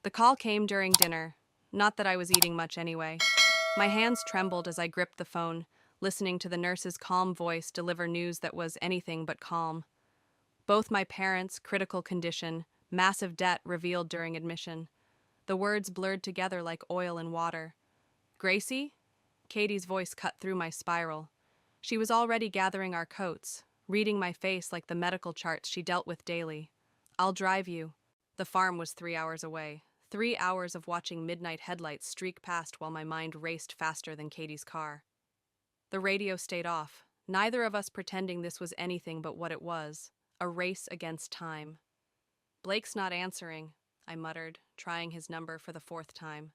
The call came during dinner. Not that I was eating much anyway. My hands trembled as I gripped the phone, listening to the nurse's calm voice deliver news that was anything but calm. Both my parents' critical condition, massive debt revealed during admission. The words blurred together like oil and water. Gracie? Katie's voice cut through my spiral. She was already gathering our coats, reading my face like the medical charts she dealt with daily. I'll drive you. The farm was 3 hours away. 3 hours of watching midnight headlights streak past while my mind raced faster than Katie's car. The radio stayed off, neither of us pretending this was anything but what it was, a race against time. Blake's not answering, I muttered, trying his number for the fourth time.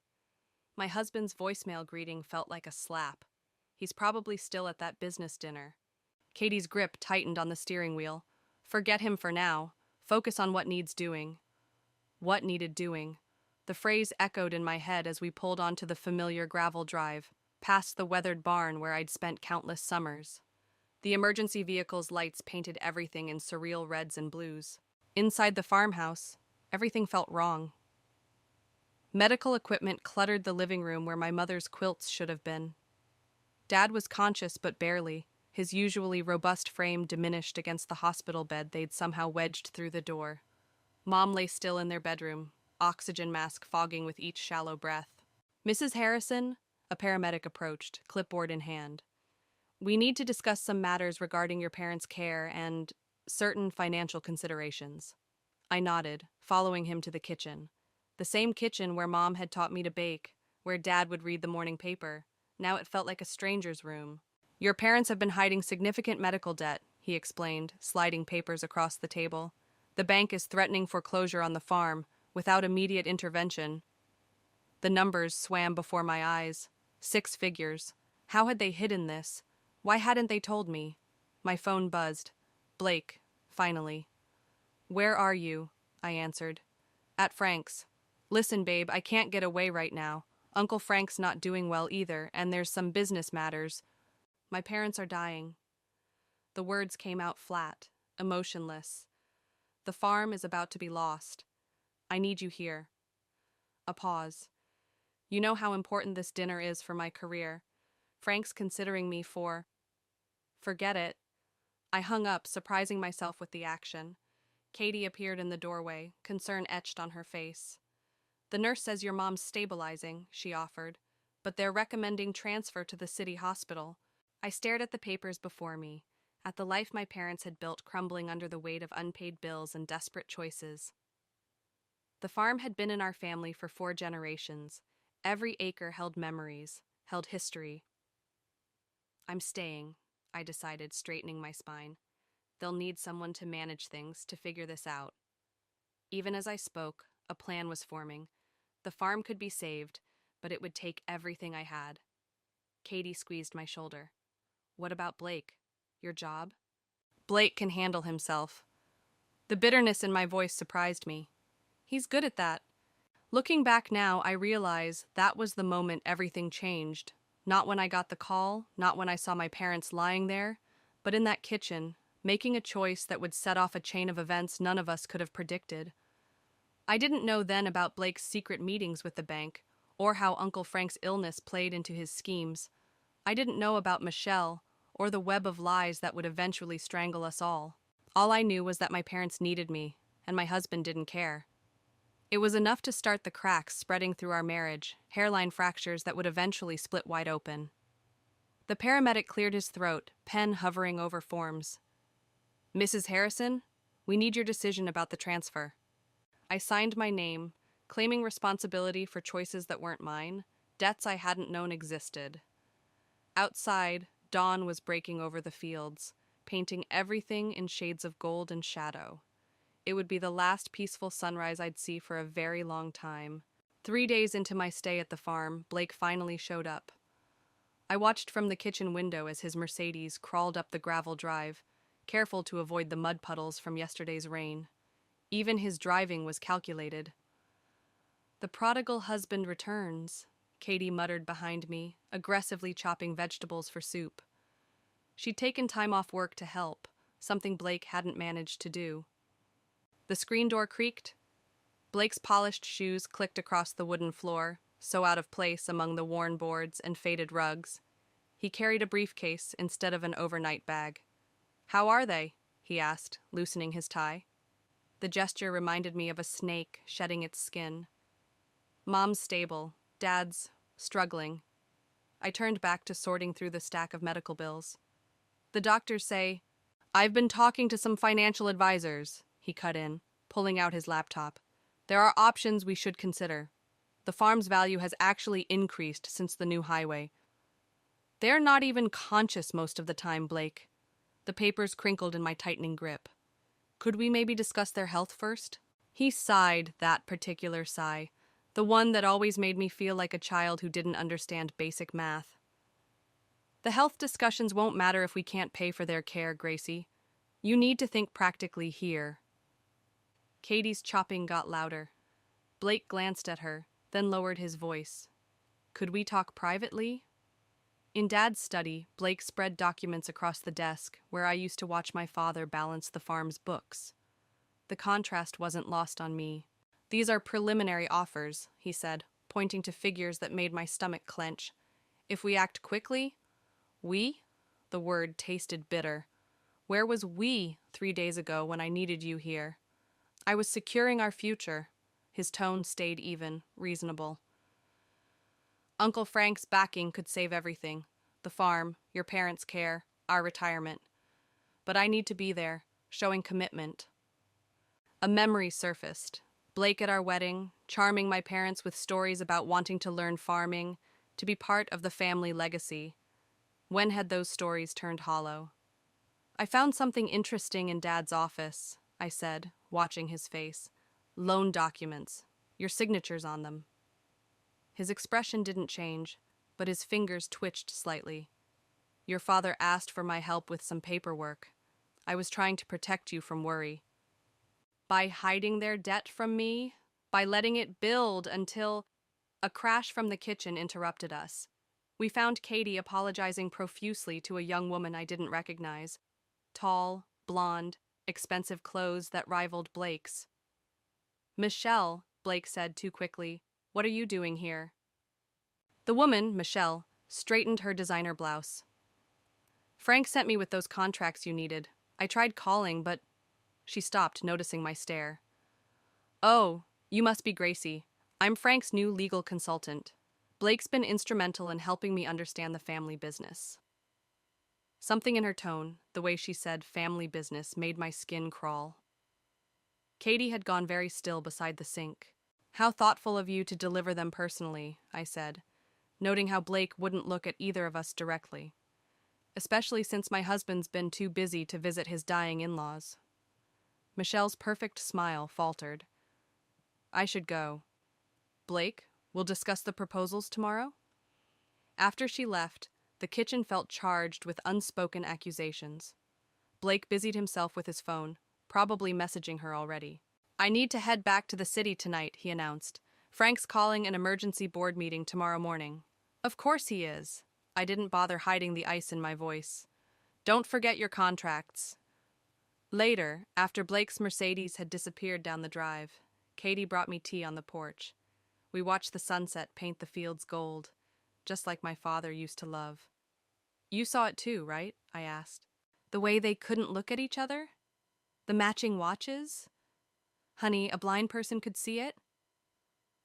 My husband's voicemail greeting felt like a slap. He's probably still at that business dinner. Katie's grip tightened on the steering wheel. Forget him for now. Focus on what needs doing. What needed doing? The phrase echoed in my head as we pulled onto the familiar gravel drive, past the weathered barn where I'd spent countless summers. The emergency vehicle's lights painted everything in surreal reds and blues. Inside the farmhouse, everything felt wrong. Medical equipment cluttered the living room where my mother's quilts should have been. Dad was conscious but barely, his usually robust frame diminished against the hospital bed they'd somehow wedged through the door. Mom lay still in their bedroom, oxygen mask fogging with each shallow breath. Mrs. Harrison, a paramedic approached, clipboard in hand. We need to discuss some matters regarding your parents' care and certain financial considerations. I nodded, following him to the kitchen. The same kitchen where Mom had taught me to bake, where Dad would read the morning paper. Now it felt like a stranger's room. Your parents have been hiding significant medical debt, he explained, sliding papers across the table. The bank is threatening foreclosure on the farm, without immediate intervention. The numbers swam before my eyes. 6 figures. How had they hidden this? Why hadn't they told me? My phone buzzed. Blake, finally. Where are you? I answered. At Frank's. Listen, babe, I can't get away right now. Uncle Frank's not doing well either, and there's some business matters. My parents are dying. The words came out flat, emotionless. The farm is about to be lost. I need you here. A pause. You know how important this dinner is for my career. Frank's considering me for... Forget it. I hung up, surprising myself with the action. Katie appeared in the doorway, concern etched on her face. The nurse says your mom's stabilizing, she offered, but they're recommending transfer to the city hospital. I stared at the papers before me, at the life my parents had built crumbling under the weight of unpaid bills and desperate choices. The farm had been in our family for 4 generations. Every acre held memories, held history. I'm staying, I decided, straightening my spine. They'll need someone to manage things, to figure this out. Even as I spoke, a plan was forming. The farm could be saved, but it would take everything I had. Katie squeezed my shoulder. What about Blake? Your job? Blake can handle himself. The bitterness in my voice surprised me. He's good at that. Looking back now, I realize that was the moment everything changed. Not when I got the call, not when I saw my parents lying there, but in that kitchen, making a choice that would set off a chain of events none of us could have predicted. I didn't know then about Blake's secret meetings with the bank, or how Uncle Frank's illness played into his schemes. I didn't know about Michelle, or the web of lies that would eventually strangle us all. All I knew was that my parents needed me, and my husband didn't care. It was enough to start the cracks spreading through our marriage, hairline fractures that would eventually split wide open. The paramedic cleared his throat, pen hovering over forms. Mrs. Harrison, we need your decision about the transfer. I signed my name, claiming responsibility for choices that weren't mine, debts I hadn't known existed. Outside, dawn was breaking over the fields, painting everything in shades of gold and shadow. It would be the last peaceful sunrise I'd see for a very long time. 3 days into my stay at the farm, Blake finally showed up. I watched from the kitchen window as his Mercedes crawled up the gravel drive, careful to avoid the mud puddles from yesterday's rain. Even his driving was calculated. The prodigal husband returns, Katie muttered behind me, aggressively chopping vegetables for soup. She'd taken time off work to help, something Blake hadn't managed to do. The screen door creaked. Blake's polished shoes clicked across the wooden floor, so out of place among the worn boards and faded rugs. He carried a briefcase instead of an overnight bag. "How are they?" he asked, loosening his tie. The gesture reminded me of a snake shedding its skin. Mom's stable, Dad's struggling. I turned back to sorting through the stack of medical bills. "The doctors say, I've been talking to some financial advisors," he cut in, pulling out his laptop. "There are options we should consider. The farm's value has actually increased since the new highway. They're not even conscious most of the time, Blake." The papers crinkled in my tightening grip. "Could we maybe discuss their health first?" He sighed, that particular sigh, the one that always made me feel like a child who didn't understand basic math. "The health discussions won't matter if we can't pay for their care, Gracie. You need to think practically here." Katie's chopping got louder. Blake glanced at her, then lowered his voice. "Could we talk privately?" In Dad's study, Blake spread documents across the desk where I used to watch my father balance the farm's books. The contrast wasn't lost on me. "These are preliminary offers," he said, pointing to figures that made my stomach clench. "If we act quickly..." "We?" The word tasted bitter. Where was "we" 3 days ago when I needed you here? "I was securing our future." His tone stayed even, reasonable. "Uncle Frank's backing could save everything. The farm, your parents' care, our retirement. But I need to be there, showing commitment." A memory surfaced. Blake at our wedding, charming my parents with stories about wanting to learn farming, to be part of the family legacy. When had those stories turned hollow? "I found something interesting in Dad's office," I said, watching his face. "Loan documents. Your signatures on them." His expression didn't change, but his fingers twitched slightly. "Your father asked for my help with some paperwork. I was trying to protect you from worry." By hiding their debt from me? By letting it build until... A crash from the kitchen interrupted us. We found Katie apologizing profusely to a young woman I didn't recognize. Tall, blonde, expensive clothes that rivaled Blake's. "Michelle," Blake said too quickly, "what are you doing here?" The woman, Michelle, straightened her designer blouse. "Frank sent me with those contracts you needed. I tried calling, but..." She stopped, noticing my stare. "Oh, you must be Gracie. I'm Frank's new legal consultant. Blake's been instrumental in helping me understand the family business." Something in her tone, the way she said family business, made my skin crawl. Katie had gone very still beside the sink. "How thoughtful of you to deliver them personally," I said, noting how Blake wouldn't look at either of us directly, especially since my husband's been too busy to visit his dying in-laws. Michelle's perfect smile faltered. "I should go. Blake, we'll discuss the proposals tomorrow?" After she left, the kitchen felt charged with unspoken accusations. Blake busied himself with his phone, probably messaging her already. "I need to head back to the city tonight," he announced. "Frank's calling an emergency board meeting tomorrow morning." "Of course he is." I didn't bother hiding the ice in my voice. "Don't forget your contracts." Later, after Blake's Mercedes had disappeared down the drive, Katie brought me tea on the porch. We watched the sunset paint the fields gold, just like my father used to love. "You saw it too, right?" I asked. "The way they couldn't look at each other? The matching watches? Honey, a blind person could see it?"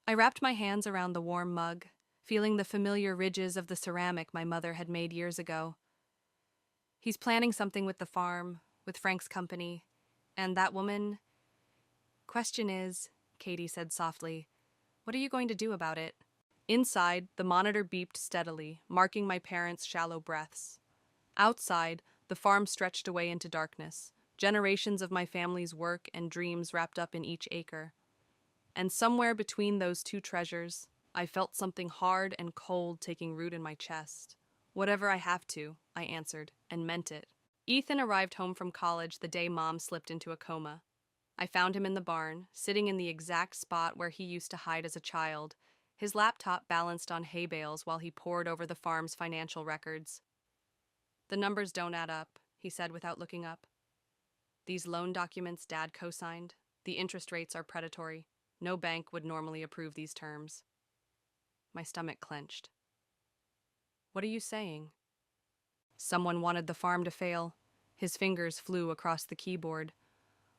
I wrapped my hands around the warm mug, feeling the familiar ridges of the ceramic my mother had made years ago. "He's planning something with the farm, with Frank's company, and that woman..." "Question is," Katie said softly, "what are you going to do about it?" Inside, the monitor beeped steadily, marking my parents' shallow breaths. Outside, the farm stretched away into darkness, generations of my family's work and dreams wrapped up in each acre. And somewhere between those two treasures, I felt something hard and cold taking root in my chest. "Whatever I have to," I answered, and meant it. Ethan arrived home from college the day Mom slipped into a coma. I found him in the barn, sitting in the exact spot where he used to hide as a child, his laptop balanced on hay bales while he pored over the farm's financial records. "The numbers don't add up," he said without looking up. "These loan documents Dad co-signed, the interest rates are predatory. No bank would normally approve these terms. My stomach clenched. What are you saying? Someone wanted the farm to fail. His fingers flew across the keyboard.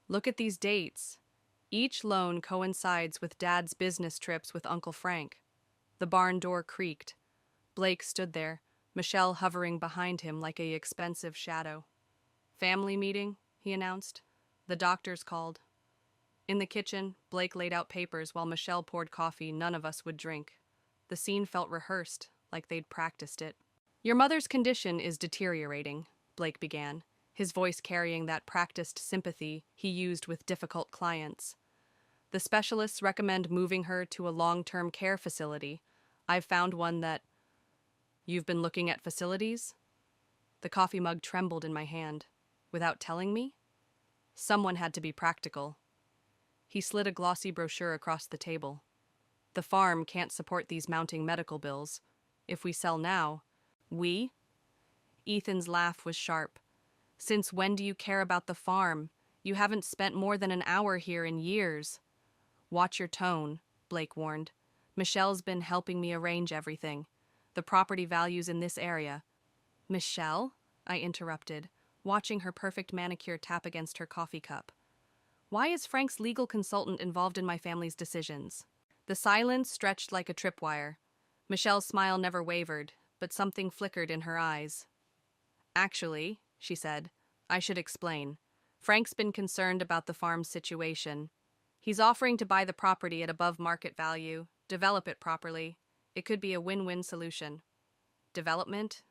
Look at these dates. Each loan coincides with Dad's business trips with Uncle Frank. The barn door creaked. Blake stood there, Michelle hovering behind him like a expensive shadow. Family meeting, he announced. The doctors called. In the kitchen, Blake laid out papers while Michelle poured coffee none of us would drink. The scene felt rehearsed, like they'd practiced it. Your mother's condition is deteriorating, Blake began, his voice carrying that practiced sympathy he used with difficult clients. The specialists recommend moving her to a long-term care facility. I've found one that... You've been looking at facilities? The coffee mug trembled in my hand. Without telling me? Someone had to be practical. He slid a glossy brochure across the table. The farm can't support these mounting medical bills. If we sell now... We? Ethan's laugh was sharp. Since when do you care about the farm? You haven't spent more than an hour here in years. Watch your tone, Blake warned. Michelle's been helping me arrange everything. The property values in this area. Michelle? I interrupted, watching her perfect manicure tap against her coffee cup. Why is Frank's legal consultant involved in my family's decisions? The silence stretched like a tripwire. Michelle's smile never wavered, but something flickered in her eyes. Actually, she said, I should explain. Frank's been concerned about the farm's situation. He's offering to buy the property at above market value, develop it properly. It could be a win-win solution. Development?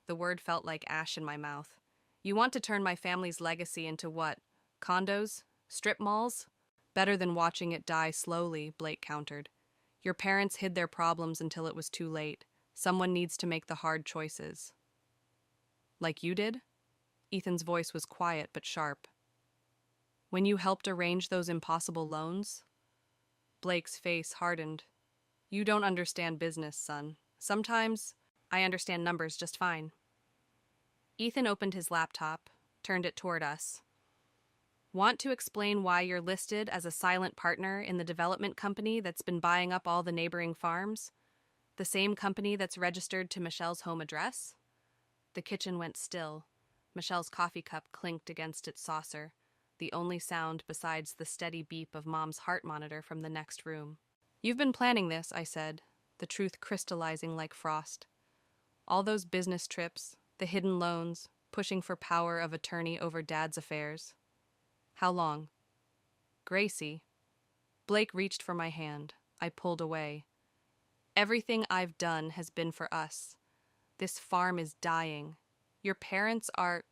The word felt like ash in my mouth. You want to turn my family's legacy into what? Condos? Strip malls? Better than watching it die slowly, Blake countered. Your parents hid their problems until it was too late. Someone needs to make the hard choices. Like you did? Ethan's voice was quiet but sharp. When you helped arrange those impossible loans? Blake's face hardened. You don't understand business, son. Sometimes I understand numbers just fine. Ethan opened his laptop, turned it toward us. Want to explain why you're listed as a silent partner in the development company that's been buying up all the neighboring farms? The same company that's registered to Michelle's home address? The kitchen went still. Michelle's coffee cup clinked against its saucer, the only sound besides the steady beep of Mom's heart monitor from the next room. You've been planning this, I said, the truth crystallizing like frost. All those business trips, the hidden loans, pushing for power of attorney over Dad's affairs. How long? Gracie. Blake reached for my hand. I pulled away. Everything I've done has been for us. This farm is dying. Your parents are...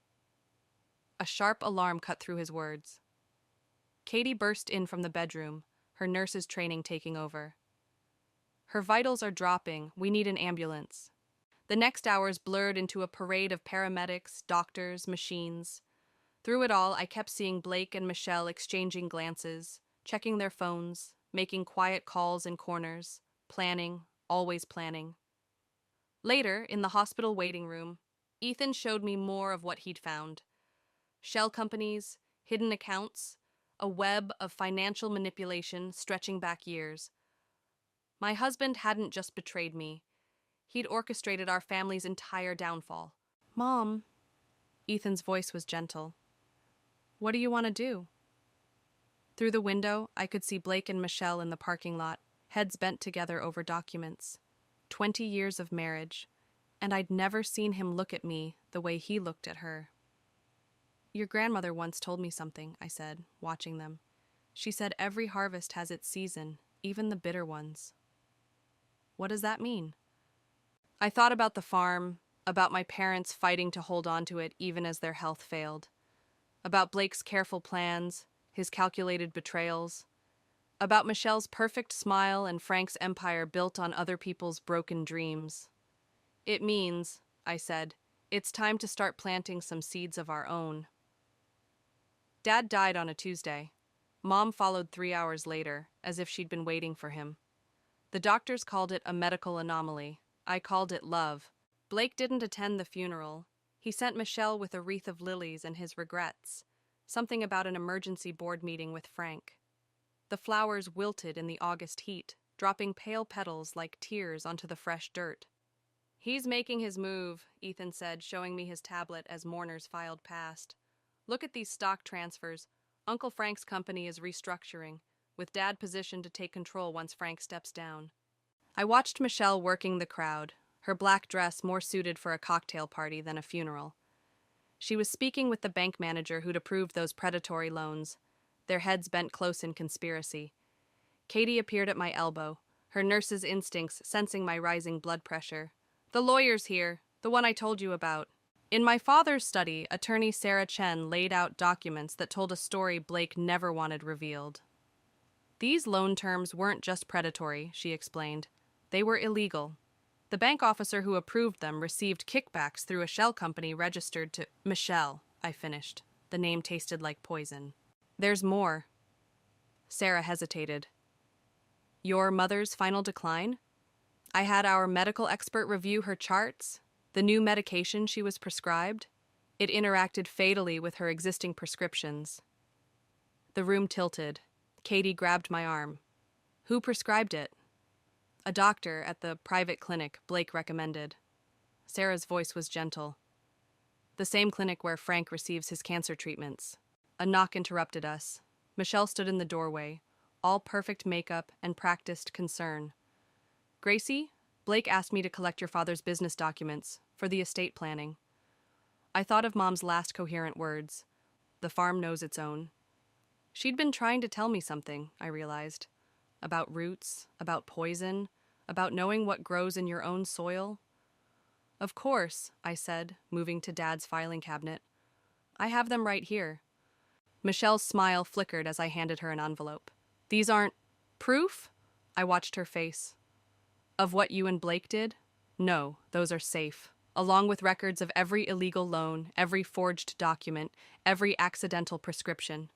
A sharp alarm cut through his words. Katie burst in from the bedroom, her nurse's training taking over. Her vitals are dropping. We need an ambulance. The next hours blurred into a parade of paramedics, doctors, machines. Through it all, I kept seeing Blake and Michelle exchanging glances, checking their phones, making quiet calls in corners, planning, always planning. Later, in the hospital waiting room, Ethan showed me more of what he'd found. Shell companies, hidden accounts, a web of financial manipulation stretching back years. My husband hadn't just betrayed me. He'd orchestrated our family's entire downfall. Mom, Ethan's voice was gentle. What do you want to do? Through the window, I could see Blake and Michelle in the parking lot, heads bent together over documents. 20 years of marriage, and I'd never seen him look at me the way he looked at her. Your grandmother once told me something, I said, watching them. She said every harvest has its season, even the bitter ones. What does that mean? I thought about the farm, about my parents fighting to hold on to it even as their health failed, about Blake's careful plans, his calculated betrayals, about Michelle's perfect smile and Frank's empire built on other people's broken dreams. It means, I said, it's time to start planting some seeds of our own. Dad died on a Tuesday. Mom followed 3 hours later, as if she'd been waiting for him. The doctors called it a medical anomaly. I called it love. Blake didn't attend the funeral. He sent Michelle with a wreath of lilies and his regrets, something about an emergency board meeting with Frank. The flowers wilted in the August heat, dropping pale petals like tears onto the fresh dirt. "He's making his move," Ethan said, showing me his tablet as mourners filed past. "Look at these stock transfers. Uncle Frank's company is restructuring, with Dad positioned to take control once Frank steps down." I watched Michelle working the crowd, her black dress more suited for a cocktail party than a funeral. She was speaking with the bank manager who'd approved those predatory loans, their heads bent close in conspiracy. Katie appeared at my elbow, her nurse's instincts sensing my rising blood pressure. "The lawyer's here, the one I told you about." In my father's study, attorney Sarah Chen laid out documents that told a story Blake never wanted revealed. "These loan terms weren't just predatory," she explained. "They were illegal. The bank officer who approved them received kickbacks through a shell company registered to—" "Michelle," I finished. The name tasted like poison. "There's more." Sarah hesitated. "Your mother's final decline? I had our medical expert review her charts, the new medication she was prescribed. It interacted fatally with her existing prescriptions." The room tilted. Katie grabbed my arm. "Who prescribed it?" "A doctor at the private clinic Blake recommended." Sarah's voice was gentle. "The same clinic where Frank receives his cancer treatments." A knock interrupted us. Michelle stood in the doorway, all perfect makeup and practiced concern. "Gracie, Blake asked me to collect your father's business documents for the estate planning." I thought of Mom's last coherent words. "The farm knows its own." She'd been trying to tell me something, I realized. About roots, about poison, about knowing what grows in your own soil. "Of course," I said, moving to Dad's filing cabinet. "I have them right here." Michelle's smile flickered as I handed her an envelope. "These aren't proof?" I watched her face. "Of what you and Blake did? No, those are safe, along with records of every illegal loan, every forged document, every accidental prescription."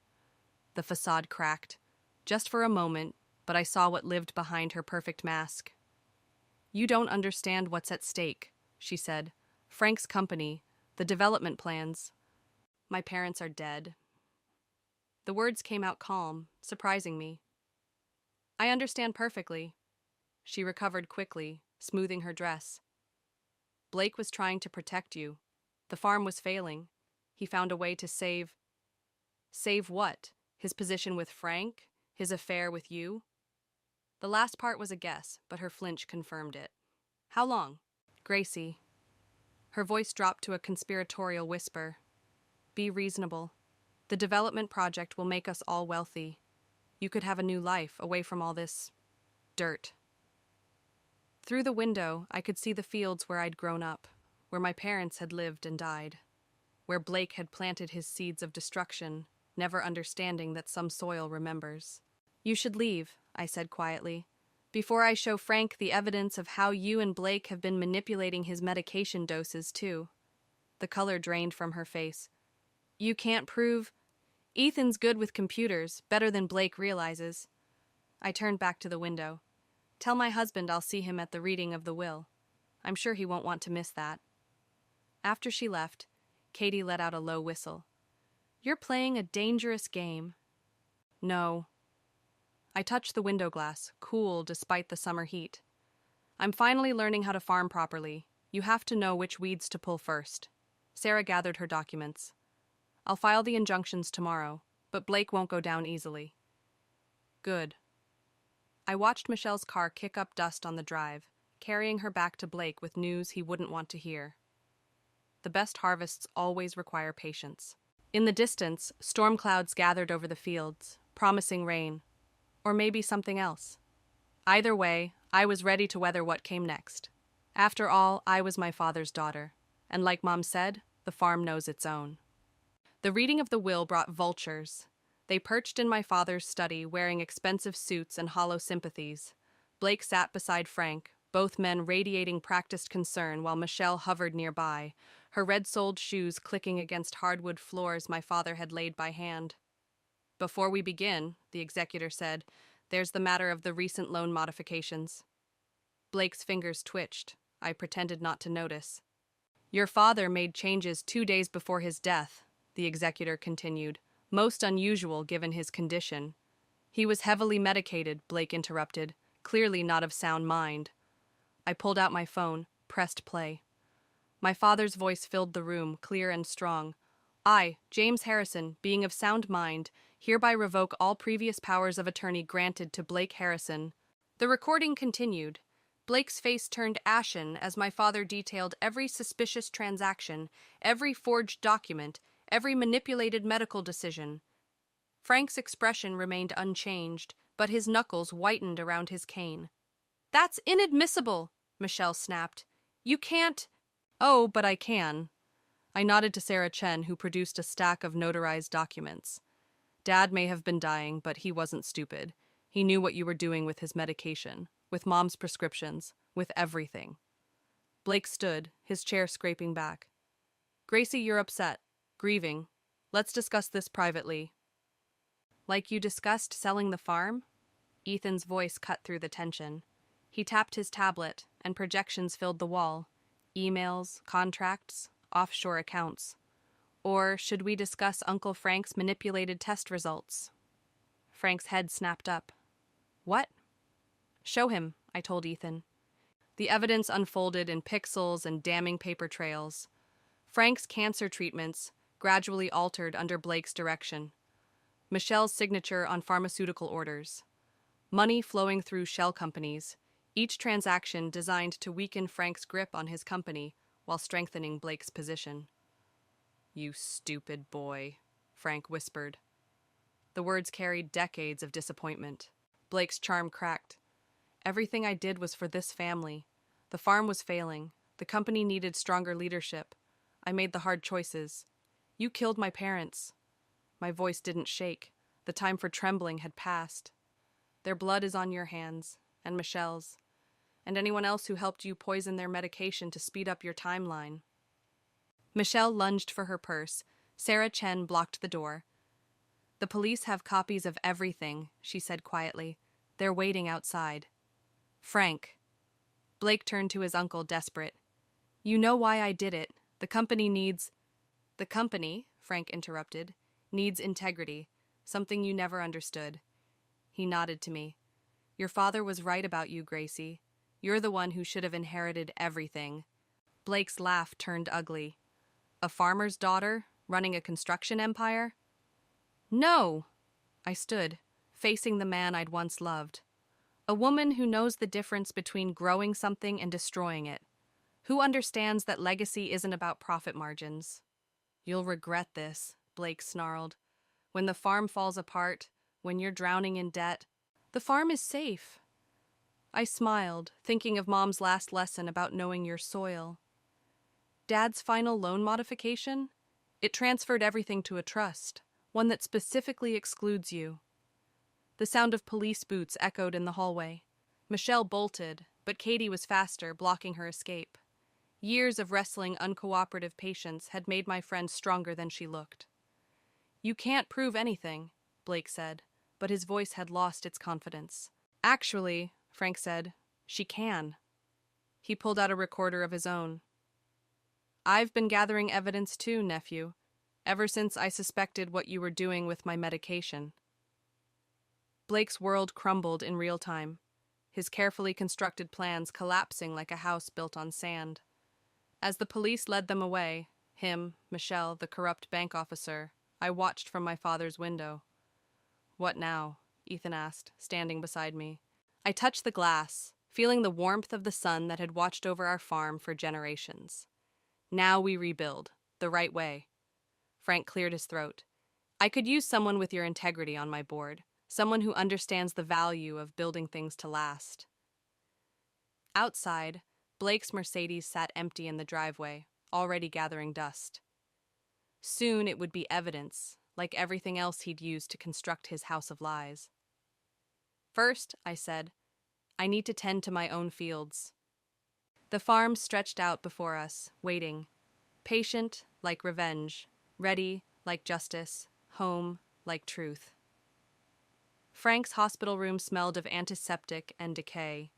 The facade cracked. Just for a moment, but I saw what lived behind her perfect mask. "You don't understand what's at stake," she said. "Frank's company, the development plans. My parents are dead." The words came out calm, surprising me. "I understand perfectly." She recovered quickly, smoothing her dress. "Blake was trying to protect you. The farm was failing. He found a way to save—" "Save what? His position with Frank? His affair with you?" The last part was a guess, but her flinch confirmed it. "How long?" "Gracie." Her voice dropped to a conspiratorial whisper. "Be reasonable. The development project will make us all wealthy. You could have a new life away from all this dirt." Through the window, I could see the fields where I'd grown up, where my parents had lived and died, where Blake had planted his seeds of destruction, never understanding that some soil remembers. "You should leave," I said quietly, "before I show Frank the evidence of how you and Blake have been manipulating his medication doses, too." The color drained from her face. "You can't prove—" "Ethan's good with computers, better than Blake realizes." I turned back to the window. "Tell my husband I'll see him at the reading of the will. I'm sure he won't want to miss that." After she left, Katie let out a low whistle. "You're playing a dangerous game." "No." I touched the window glass, cool despite the summer heat. "I'm finally learning how to farm properly. You have to know which weeds to pull first." Sarah gathered her documents. "I'll file the injunctions tomorrow, but Blake won't go down easily." "Good." I watched Michelle's car kick up dust on the drive, carrying her back to Blake with news he wouldn't want to hear. The best harvests always require patience. In the distance, storm clouds gathered over the fields, promising rain. Or maybe something else. Either way, I was ready to weather what came next. After all, I was my father's daughter, and like Mom said, the farm knows its own. The reading of the will brought vultures. They perched in my father's study, wearing expensive suits and hollow sympathies. Blake sat beside Frank, both men radiating practiced concern, while Michelle hovered nearby, her red-soled shoes clicking against hardwood floors my father had laid by hand. "Before we begin," the executor said, "there's the matter of the recent loan modifications." Blake's fingers twitched. I pretended not to notice. "Your father made changes 2 days before his death," the executor continued, "most unusual given his condition. He was heavily medicated, Blake interrupted, clearly not of sound mind. I pulled out my phone, pressed play. My father's voice filled the room, clear and strong. I, James Harrison, being of sound mind, hereby revoke all previous powers of attorney granted to Blake Harrison. The recording continued. Blake's face turned ashen as my father detailed every suspicious transaction, every forged document, every manipulated medical decision. Frank's expression remained unchanged, but his knuckles whitened around his cane. "That's inadmissible," Michelle snapped. "You can't—" "Oh, but I can." I nodded to Sarah Chen, who produced a stack of notarized documents. "Dad may have been dying, but he wasn't stupid. He knew what you were doing with his medication, with Mom's prescriptions, with everything." Blake stood, his chair scraping back. "Gracie, you're upset, grieving. Let's discuss this privately." "Like you discussed selling the farm?" Ethan's voice cut through the tension. He tapped his tablet, and projections filled the wall. Emails, contracts, offshore accounts. "Or should we discuss Uncle Frank's manipulated test results?" Frank's head snapped up. "What?" "Show him," I told Ethan. The evidence unfolded in pixels and damning paper trails. Frank's cancer treatments gradually altered under Blake's direction. Michelle's signature on pharmaceutical orders. Money flowing through shell companies, each transaction designed to weaken Frank's grip on his company while strengthening Blake's position. "You stupid boy," Frank whispered. The words carried decades of disappointment. Blake's charm cracked. "Everything I did was for this family. The farm was failing. The company needed stronger leadership. I made the hard choices. You killed my parents." My voice didn't shake. The time for trembling had passed. "Their blood is on your hands, and Michelle's, and anyone else who helped you poison their medication to speed up your timeline." Michelle lunged for her purse. Sarah Chen blocked the door. "The police have copies of everything," she said quietly. "They're waiting outside." "Frank." Blake turned to his uncle, desperate. "You know why I did it. The company needs—" "The company," Frank interrupted, "needs integrity, something you never understood." He nodded to me. "Your father was right about you, Gracie. You're the one who should have inherited everything." Blake's laugh turned ugly. "A farmer's daughter, running a construction empire?" "No!" I stood, facing the man I'd once loved. "A woman who knows the difference between growing something and destroying it. Who understands that legacy isn't about profit margins." "You'll regret this," Blake snarled. "When the farm falls apart, when you're drowning in debt, the farm is safe." I smiled, thinking of Mom's last lesson about knowing your soil. Dad's final loan modification? It transferred everything to a trust, one that specifically excludes you. The sound of police boots echoed in the hallway. Michelle bolted, but Katie was faster, blocking her escape. Years of wrestling uncooperative patience had made my friend stronger than she looked. "You can't prove anything," Blake said, but his voice had lost its confidence. "Actually," Frank said, "she can." He pulled out a recorder of his own. "I've been gathering evidence too, nephew, ever since I suspected what you were doing with my medication." Blake's world crumbled in real time, his carefully constructed plans collapsing like a house built on sand. As the police led them away, him, Michelle, the corrupt bank officer, I watched from my father's window. "What now?" Ethan asked, standing beside me. I touched the glass, feeling the warmth of the sun that had watched over our farm for generations. "Now we rebuild, the right way." Frank cleared his throat. "I could use someone with your integrity on my board, someone who understands the value of building things to last." Outside, Blake's Mercedes sat empty in the driveway, already gathering dust. Soon it would be evidence, like everything else he'd used to construct his house of lies. "First," I said, "I need to tend to my own fields." The farm stretched out before us, waiting. Patient, like revenge. Ready, like justice. Home, like truth. Frank's hospital room smelled of antiseptic and decay.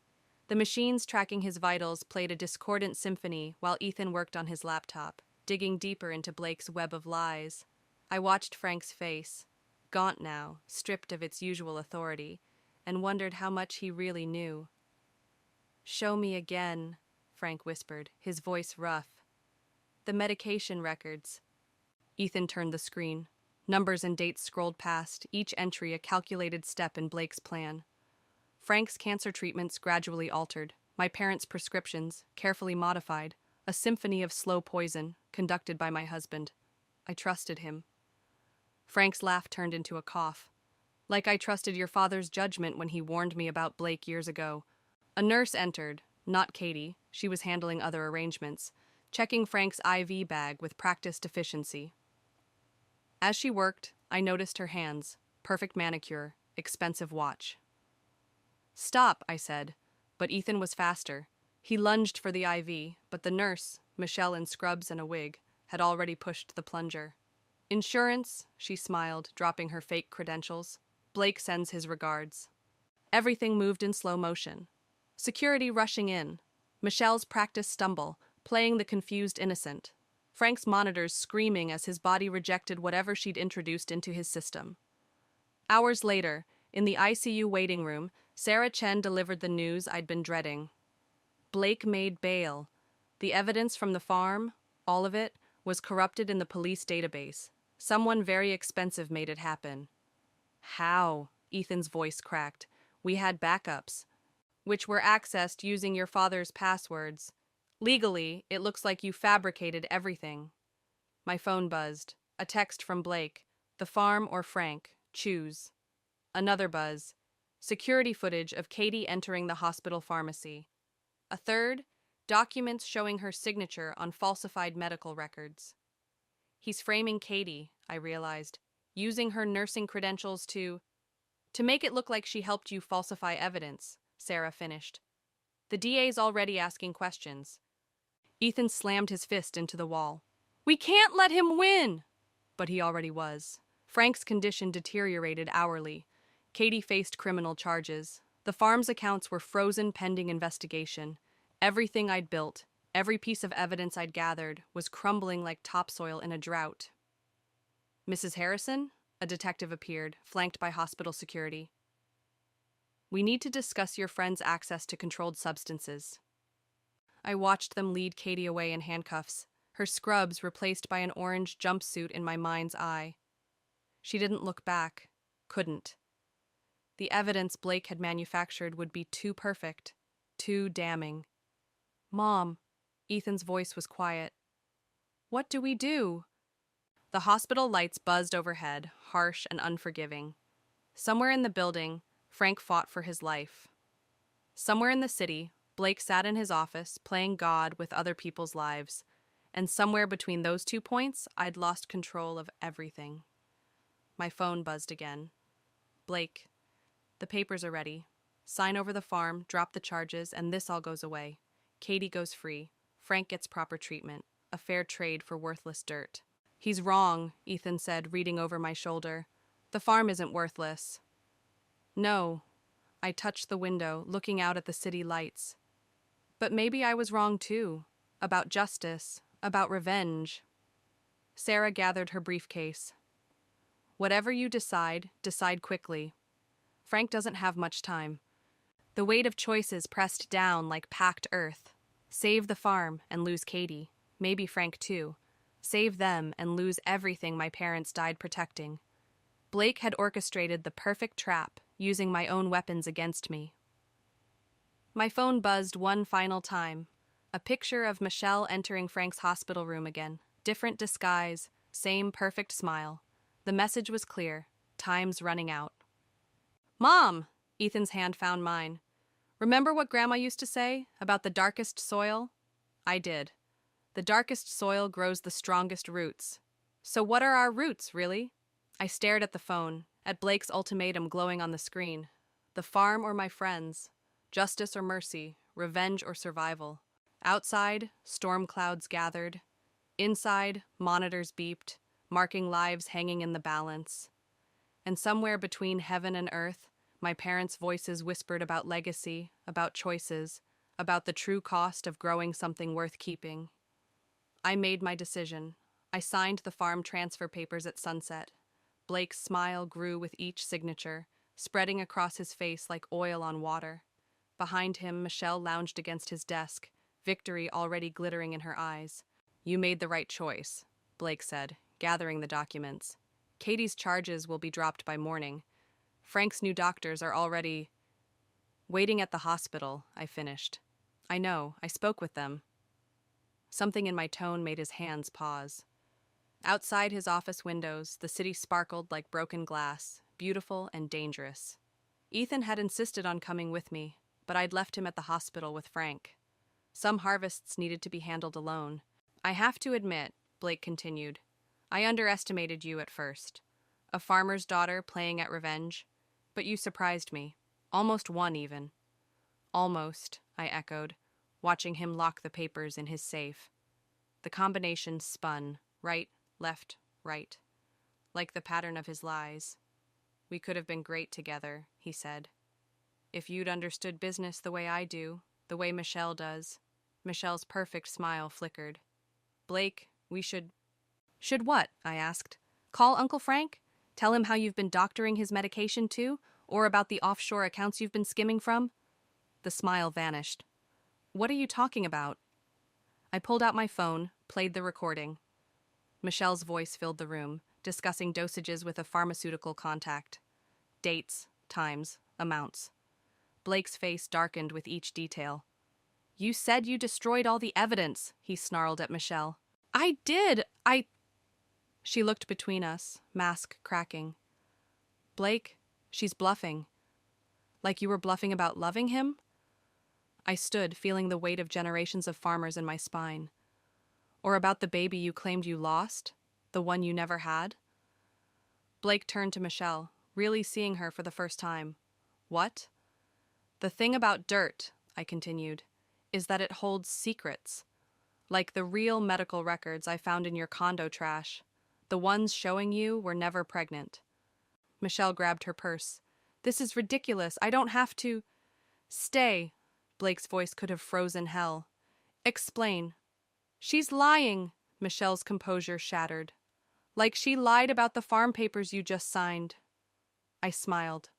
The machines tracking his vitals played a discordant symphony while Ethan worked on his laptop, digging deeper into Blake's web of lies. I watched Frank's face. gaunt now, stripped of its usual authority, and wondered how much he really knew. "Show me again," Frank whispered, his voice rough. "The medication records." Ethan turned the screen. Numbers and dates scrolled past, each entry a calculated step in Blake's plan. Frank's cancer treatments gradually altered, my parents' prescriptions, carefully modified, a symphony of slow poison, conducted by my husband. I trusted him. Frank's laugh turned into a cough. "Like I trusted your father's judgment when he warned me about Blake years ago." A nurse entered, not Katie, she was handling other arrangements, checking Frank's IV bag with practiced efficiency. As she worked, I noticed her hands, perfect manicure, expensive watch. "Stop," I said, but Ethan was faster. He lunged for the IV, but the nurse, Michelle in scrubs and a wig, had already pushed the plunger. "Insurance," she smiled, dropping her fake credentials. "Blake sends his regards." Everything moved in slow motion. Security rushing in. Michelle's practice stumble, playing the confused innocent. Frank's monitors screaming as his body rejected whatever she'd introduced into his system. Hours later, in the ICU waiting room, Sarah Chen delivered the news I'd been dreading. Blake made bail. The evidence from the farm, all of it, was corrupted in the police database. Someone very expensive made it happen. "How?" Ethan's voice cracked. "We had backups, which were accessed using your father's passwords. Legally, it looks like you fabricated everything." My phone buzzed. A text from Blake. "The farm or Frank. Choose." Another buzz. Security footage of Katie entering the hospital pharmacy. A third, documents showing her signature on falsified medical records. He's framing Katie, I realized, using her nursing credentials to make it look like she helped you falsify evidence, Sarah finished. "The DA's already asking questions." Ethan slammed his fist into the wall. "We can't let him win!" But he already was. Frank's condition deteriorated hourly. Katie faced criminal charges. The farm's accounts were frozen pending investigation. Everything I'd built, every piece of evidence I'd gathered, was crumbling like topsoil in a drought. "Mrs. Harrison?" A detective appeared, flanked by hospital security. "We need to discuss your friend's access to controlled substances." I watched them lead Katie away in handcuffs, her scrubs replaced by an orange jumpsuit in my mind's eye. She didn't look back. Couldn't. The evidence Blake had manufactured would be too perfect, too damning. "Mom," Ethan's voice was quiet. "What do we do?" The hospital lights buzzed overhead, harsh and unforgiving. Somewhere in the building, Frank fought for his life. Somewhere in the city, Blake sat in his office, playing God with other people's lives. And somewhere between those 2 points, I'd lost control of everything. My phone buzzed again. "Blake, the papers are ready. Sign over the farm, drop the charges, and this all goes away. Katie goes free. Frank gets proper treatment. A fair trade for worthless dirt." "He's wrong," Ethan said, reading over my shoulder. "The farm isn't worthless." "No." I touched the window, looking out at the city lights. "But maybe I was wrong too. About justice, about revenge." Sarah gathered her briefcase. "Whatever you decide, decide quickly. Frank doesn't have much time." The weight of choices pressed down like packed earth. Save the farm and lose Katie. Maybe Frank too. Save them and lose everything my parents died protecting. Blake had orchestrated the perfect trap, using my own weapons against me. My phone buzzed one final time. A picture of Michelle entering Frank's hospital room again. Different disguise, same perfect smile. The message was clear. Time's running out. "Mom!" Ethan's hand found mine. "Remember what Grandma used to say about the darkest soil?" I did. The darkest soil grows the strongest roots. So what are our roots, really? I stared at the phone, at Blake's ultimatum glowing on the screen. The farm or my friends? Justice or mercy? Revenge or survival? Outside, storm clouds gathered. Inside, monitors beeped, marking lives hanging in the balance. And somewhere between heaven and earth, my parents' voices whispered about legacy, about choices, about the true cost of growing something worth keeping. I made my decision. I signed the farm transfer papers at sunset. Blake's smile grew with each signature, spreading across his face like oil on water. Behind him, Michelle lounged against his desk, victory already glittering in her eyes. You made the right choice, Blake said, gathering the documents. Katie's charges will be dropped by morning. Frank's new doctors are already waiting at the hospital, I finished. I know, I spoke with them. Something in my tone made his hands pause. Outside his office windows, the city sparkled like broken glass, beautiful and dangerous. Ethan had insisted on coming with me, but I'd left him at the hospital with Frank. Some harvests needed to be handled alone. I have to admit, Blake continued, I underestimated you at first. A farmer's daughter playing at revenge. But you surprised me. Almost won, even. Almost, I echoed, watching him lock the papers in his safe. The combination spun, right, left, right, like the pattern of his lies. We could have been great together, he said. If you'd understood business the way I do, the way Michelle does. Michelle's perfect smile flickered. Blake, we should... Should what? I asked. Call Uncle Frank? Tell him how you've been doctoring his medication too? Or about the offshore accounts you've been skimming from? The smile vanished. What are you talking about? I pulled out my phone, played the recording. Michelle's voice filled the room, discussing dosages with a pharmaceutical contact. Dates, times, amounts. Blake's face darkened with each detail. You said you destroyed all the evidence, he snarled at Michelle. I did! She looked between us, mask cracking. Blake, she's bluffing. Like you were bluffing about loving him? I stood, feeling the weight of generations of farmers in my spine. Or about the baby you claimed you lost? The one you never had? Blake turned to Michelle, really seeing her for the first time. What? The thing about dirt, I continued, is that it holds secrets. Like the real medical records I found in your condo trash. The ones showing you were never pregnant. Michelle grabbed her purse. This is ridiculous. I don't have to... Stay. Blake's voice could have frozen hell. Explain. She's lying, Michelle's composure shattered. Like she lied about the farm papers you just signed. I smiled.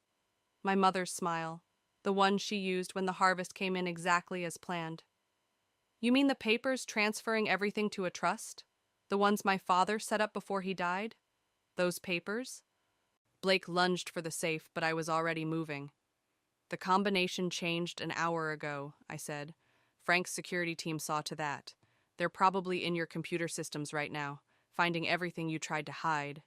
My mother's smile. The one she used when the harvest came in exactly as planned. You mean the papers transferring everything to a trust? The ones my father set up before he died? Those papers? Blake lunged for the safe, but I was already moving. The combination changed an hour ago, I said. Frank's security team saw to that. They're probably in your computer systems right now, finding everything you tried to hide.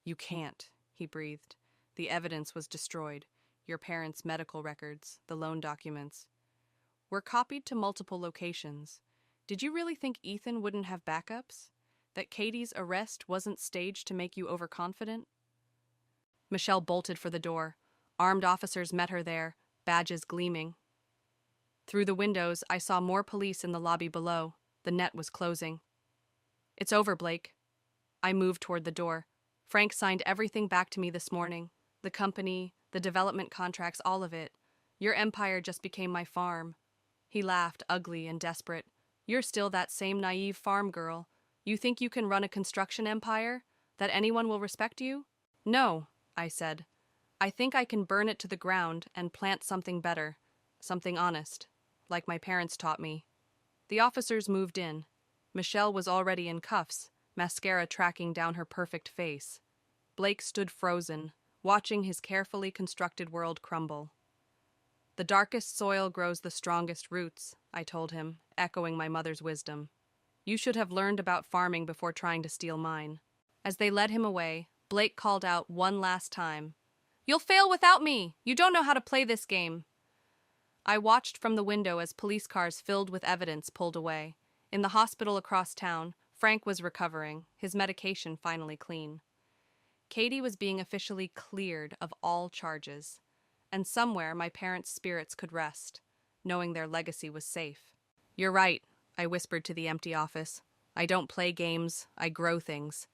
You can't, he breathed. The evidence was destroyed. Your parents' medical records, the loan documents. Were copied to multiple locations. Did you really think Ethan wouldn't have backups? That Katie's arrest wasn't staged to make you overconfident? Michelle bolted for the door. Armed officers met her there, badges gleaming. Through the windows, I saw more police in the lobby below. The net was closing. It's over, Blake. I moved toward the door. Frank signed everything back to me this morning. The company, the development contracts, all of it. Your empire just became my farm. He laughed, ugly and desperate. You're still that same naive farm girl. You think you can run a construction empire? That anyone will respect you? No, I said. I think I can burn it to the ground and plant something better, something honest, like my parents taught me. The officers moved in. Michelle was already in cuffs, mascara tracking down her perfect face. Blake stood frozen, watching his carefully constructed world crumble. The darkest soil grows the strongest roots, I told him, echoing my mother's wisdom. You should have learned about farming before trying to steal mine. As they led him away, Blake called out one last time. You'll fail without me! You don't know how to play this game! I watched from the window as police cars filled with evidence pulled away. In the hospital across town, Frank was recovering, his medication finally clean. Katie was being officially cleared of all charges. And somewhere my parents' spirits could rest, knowing their legacy was safe. You're right, I whispered to the empty office. I don't play games, I grow things.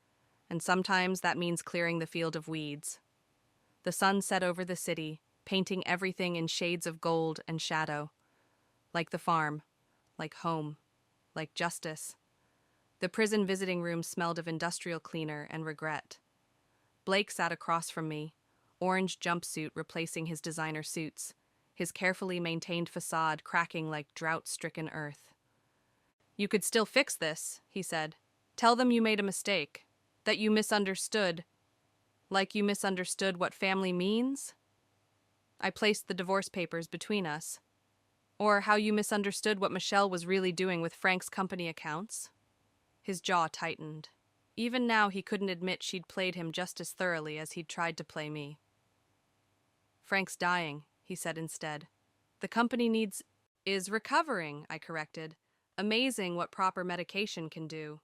And sometimes that means clearing the field of weeds. The sun set over the city, painting everything in shades of gold and shadow. Like the farm, like home, like justice. The prison visiting room smelled of industrial cleaner and regret. Blake sat across from me, orange jumpsuit replacing his designer suits, his carefully maintained facade cracking like drought-stricken earth. "You could still fix this," he said. "Tell them you made a mistake, that you misunderstood. Like you misunderstood what family means?" I placed the divorce papers between us. "Or how you misunderstood what Michelle was really doing with Frank's company accounts?" His jaw tightened. Even now he couldn't admit she'd played him just as thoroughly as he'd tried to play me. "Frank's dying," he said instead. "The company is recovering," I corrected. "Amazing what proper medication can do."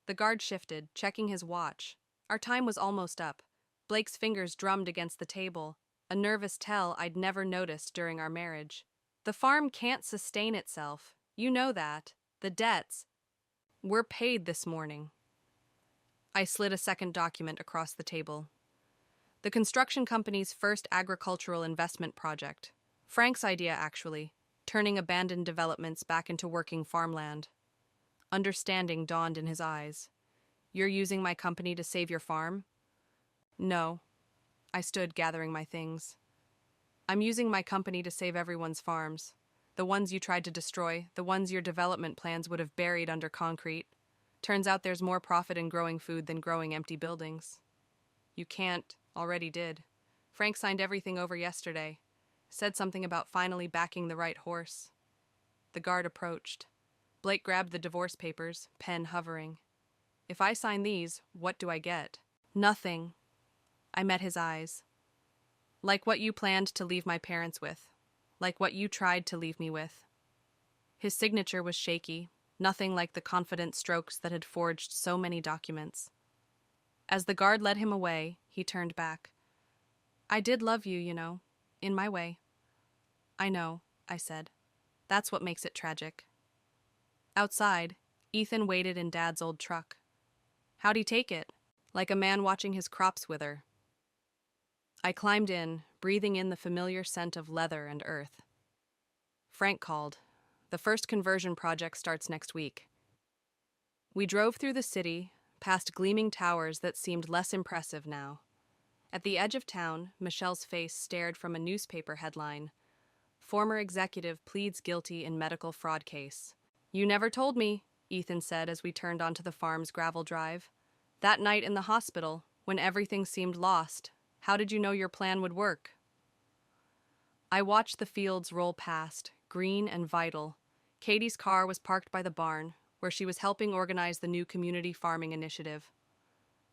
The guard shifted, checking his watch. Our time was almost up. Blake's fingers drummed against the table, a nervous tell I'd never noticed during our marriage. "The farm can't sustain itself. You know that. The debts. We're paid this morning." I slid a second document across the table. The construction company's first agricultural investment project. Frank's idea, actually, turning abandoned developments back into working farmland. Understanding dawned in his eyes. "You're using my company to save your farm?" "No." I stood, gathering my things. "I'm using my company to save everyone's farms. The ones you tried to destroy, the ones your development plans would have buried under concrete. Turns out there's more profit in growing food than growing empty buildings." "You can't," already did. "Frank signed everything over yesterday. Said something about finally backing the right horse." The guard approached. Blake grabbed the divorce papers, pen hovering. "If I sign these, what do I get?" "Nothing." I met his eyes. "Like what you planned to leave my parents with. Like what you tried to leave me with." His signature was shaky, nothing like the confident strokes that had forged so many documents. As the guard led him away, he turned back. "I did love you, you know, in my way." "I know," I said. "That's what makes it tragic." Outside, Ethan waited in Dad's old truck. How'd he take it? Like a man watching his crops wither. I climbed in, breathing in the familiar scent of leather and earth. Frank called. "The first conversion project starts next week." We drove through the city, past gleaming towers that seemed less impressive now. At the edge of town, Michelle's face stared from a newspaper headline. "Former executive pleads guilty in medical fraud case." "You never told me," Ethan said as we turned onto the farm's gravel drive. "That night in the hospital, when everything seemed lost, how did you know your plan would work?" I watched the fields roll past, green and vital. Katie's car was parked by the barn, where she was helping organize the new community farming initiative.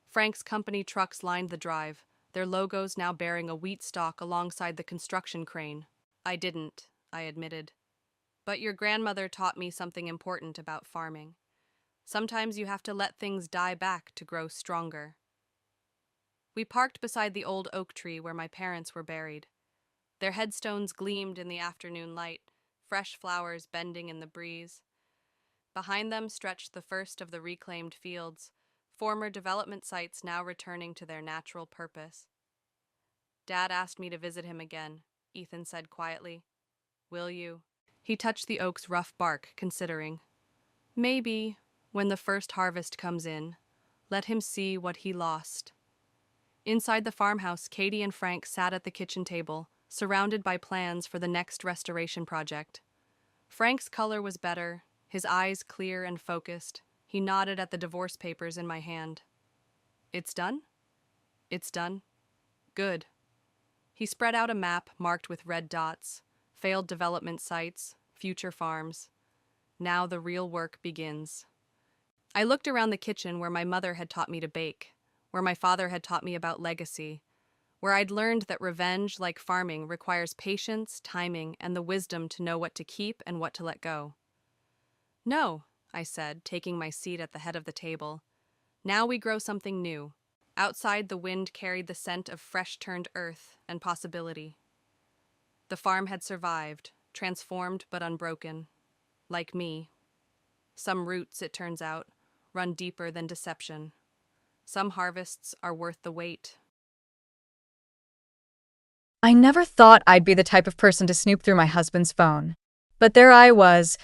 Frank's company trucks lined the drive, their logos now bearing a wheat stalk alongside the construction crane. I didn't, I admitted. "But your grandmother taught me something important about farming. Sometimes you have to let things die back to grow stronger." We parked beside the old oak tree where my parents were buried. Their headstones gleamed in the afternoon light, fresh flowers bending in the breeze. Behind them stretched the first of the reclaimed fields, former development sites now returning to their natural purpose. "Dad asked me to visit him again," Ethan said quietly. "Will you?" He touched the oak's rough bark, considering. "Maybe, when the first harvest comes in, let him see what he lost." Inside the farmhouse, Katie and Frank sat at the kitchen table, surrounded by plans for the next restoration project. Frank's color was better, his eyes clear and focused. He nodded at the divorce papers in my hand. "It's done?" "It's done." "Good." He spread out a map marked with red dots, failed development sites, future farms. Now the real work begins. I looked around the kitchen where my mother had taught me to bake, where my father had taught me about legacy, where I'd learned that revenge, like farming, requires patience, timing, and the wisdom to know what to keep and what to let go. "No," I said, taking my seat at the head of the table. "Now we grow something new." Outside, the wind carried the scent of fresh-turned earth and possibility. The farm had survived, transformed but unbroken. Like me. Some roots, it turns out, run deeper than deception. Some harvests are worth the wait. I never thought I'd be the type of person to snoop through my husband's phone. But there I was,